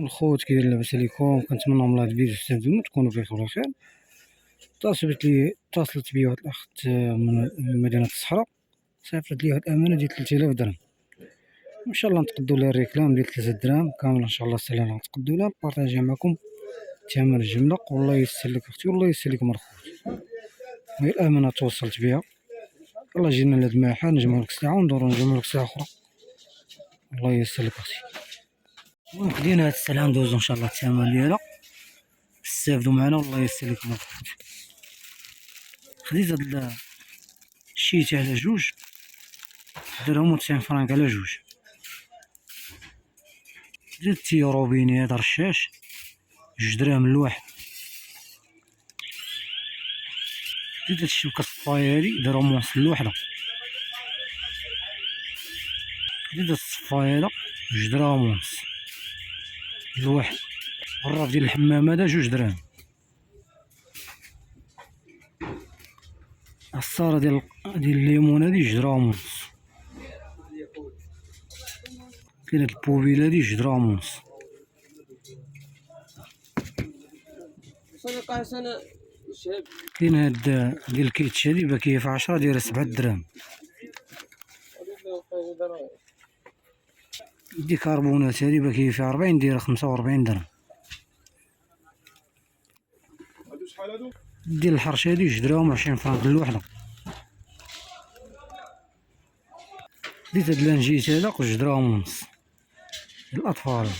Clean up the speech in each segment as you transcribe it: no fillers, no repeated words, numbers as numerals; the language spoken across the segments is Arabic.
الخوت كي داير لاباس عليكم؟ كنتمنى من الله هاد الفيديو تستافدوا تكونوا بخير وعلى خير. اتصلت بي واحد الاخت من مدينه الصحراء، صيفطت لي واحد الامانه ديال 3000 درهم، ان شاء الله نتقدوا لها الريكلام ديال 3 دراهم كامل ان شاء الله سهله نتقدوا لها نبارطاجيها معكم الثمن الجمله. والله يسر لك اختي والله يسر لك مرخوت، هي الامانه توصلت بها. يلاه جينا لهاد المحل نجمعوا لك سلعه وندورو نجمعوا لك سلعه اخرى. الله يسر لك اختي. المهم خدينا هاد السلعه ندوزو ان شاء الله الثمن ديالها، استافدوا معنا والله يسر لكم مرخوت. خديت هاد الشيت على جوج درهم و90 فرانك على جوج. درت تي روبيني هذا رشاش 2 دراهم الواحد. درت هاد الشبكه الصفايه هادي درهم ونص الوحده. درت هاد الصفايه هذا 2 دراهم ونص الواحد. الراف ديال الحمام هذا 2 دراهم. الصاره ديال الليمون هادي 2 دراهم ونص. كاين هاد البوبيل هادي 2 دراهم ونص. كاين هاد ديال الكيتش هادي باكيه في 10 دايره 7 دراهم. دي كربونات هادي باكيه في 40 دايره 45 درهم. ديال الحرش هادي 2 دراهم و20 فرانك الوحده. ديت هاد لانجيت هذا 2 دراهم ونص ديال الاطفال.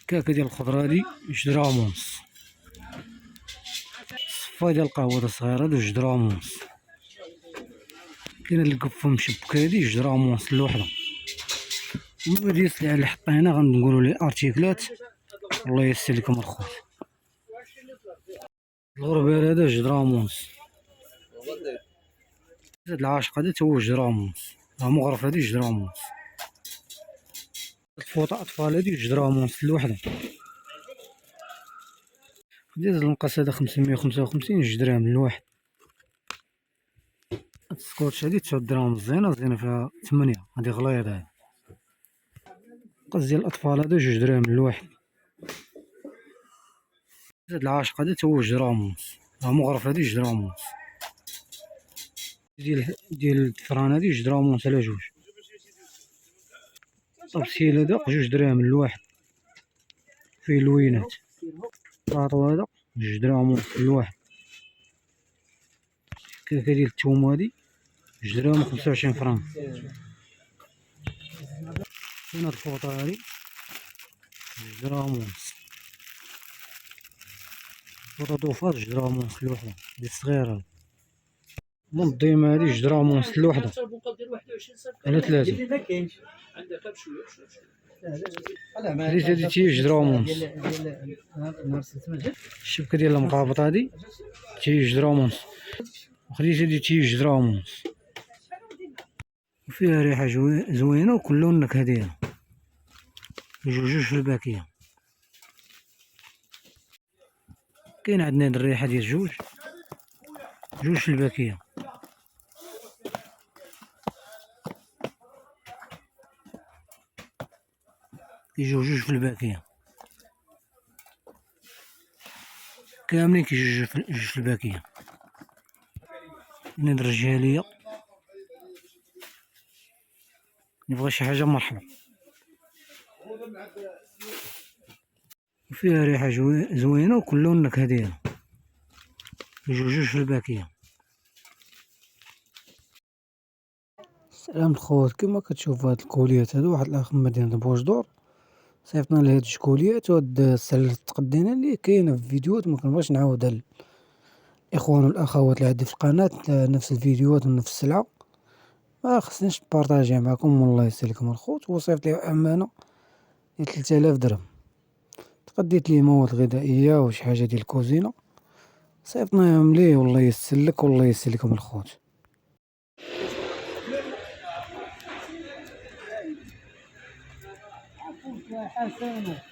كاكا ديال الخضره هادي 2 دراهم ونص. الصفايه ديال القهوه هذا صغير هذا 2 دراهم ونص. كاين هاد القفه مشبكه هادي 2 دراهم ونص الوحده. المهم هادي السلعه اللي حطينا هنا غنقولوا لي ارتيكلات الله يسر لكم الخوت. الغربال هذا 2 دراهم ونص. هاد العاشق هذا تا هو 2 دراهم ونص. مغرف هادي 2 دراهم ونص. الفوطه اطفال هادي 2 دراهم ونص الوحده. خديت هاد المقص هذا 555 2 دراهم الواحد. هاد السكوتش هادي 9 دراهم زينه فيها 8 هادي غليظ. هادي المقص ديال الاطفال هذا 2 دراهم الواحد. هاد العاشق هذا تا هو 2 دراهم ونص. مغرف هادي 2 دراهم ونص. ديال الدفران هادي 2 دراهم ونص على جوج. طبسيل هذا 2 دراهم الواحد فيه لوينات. الطاطو هذا 2 دراهم ونص الواحد. كاكا ديال الثوم هادي 2 دراهم و25 فرانك. كاين هاد الفوطه هادي 2 دراهم ونص. فوطه طوفات 2 دراهم ونص الوحده ديال الصغيره. منظمه هادي 2 دراهم ونص الوحده على 3. خديت هادي تي 2 دراهم ونص. الشبكه ديال المقابط هادي تي 2 دراهم ونص. وخديت هادي تي 2 دراهم ونص وفيها ريحه زوينه وكلهم نكهه ديالها. جوج في الباكيه. كاين عندنا هاد الريحه ديال جوج في الباكيه. كيجيو جوج في الباكيه كاملين كيجيو جوج في الباكيه. هاد الرجاليه نبغي شي حاجه مرحبا. وفيها ريحه زوينه وكلهم نكهه ديالها. جوج في الباكيه. السلام الخوت، كما كتشوفوا هاد الكوليات هادو واحد الاخ من مدينه بوجدور صيفطنا ليه هاد الكوليات وهاد السله تقدينا اللي كاينه في فيديوهات ما كنبغيش نعاودها الاخوان والاخوات اللي عندي في القناه نفس الفيديوهات ونفس السلعه ما خصنيش نبارطاجيها معكم. والله يسر لكم الخوت. هو صيفط لي امانه ديال 3000 درهم تقديت ليه مواد غذائيه وشي حاجه ديال الكوزينه صيفطناهم ليه. والله يسر لك والله يسر لكم الخوت. حسنه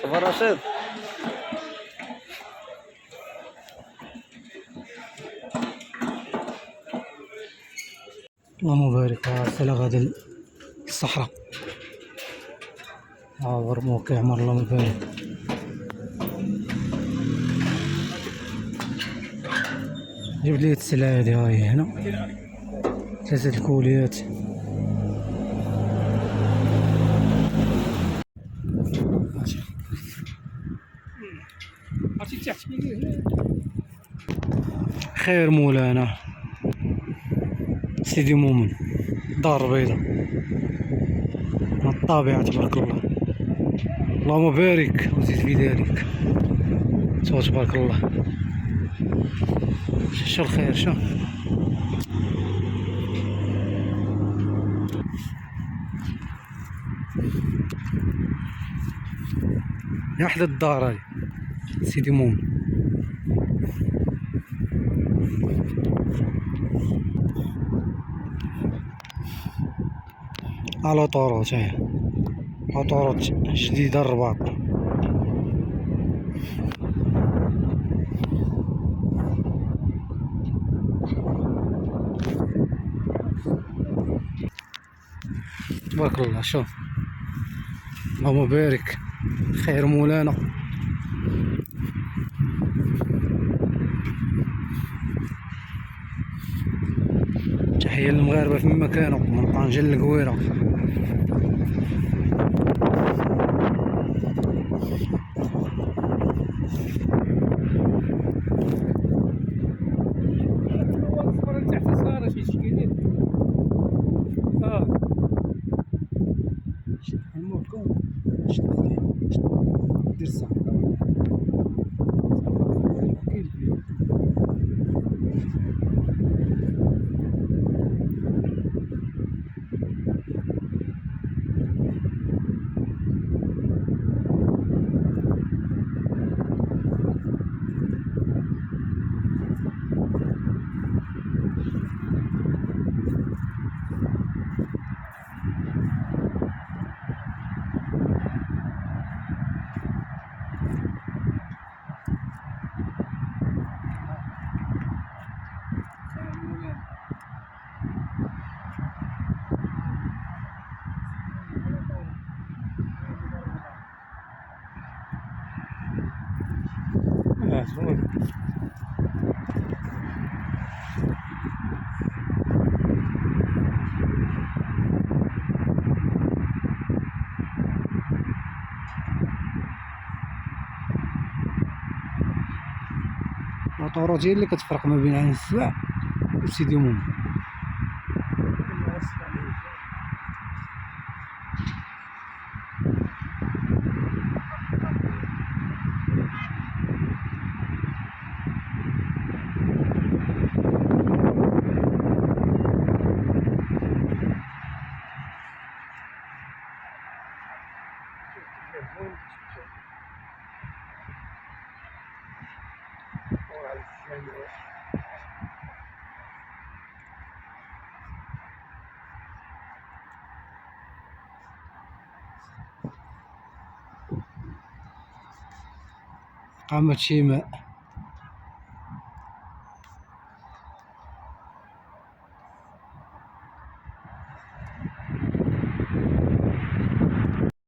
صباح رشيد. اللهم بارك. سلا غادا الصحراء ورموه كيعمر. اللهم بارك. جبت لي السلعة هادي هاهي هنا 3 الكوليات. خير مولانا سيدي مؤمن دار بيضاء من الطابعة تبارك الله. اللهم بارك وزيد في ذلك. تبارك الله. شو الخير شو يا حدا الدار هاي سيدي مؤمن. على طوروت هاي طوروت جديدة الرباط. تبارك الله. شوف اللهم بارك. خير مولانا. تحية للمغاربة في مكانه من طنجة للقويرة. الطوروت هي اللي كتفرق ما بين عين السبع وسيدي مؤمن. قامت شيماء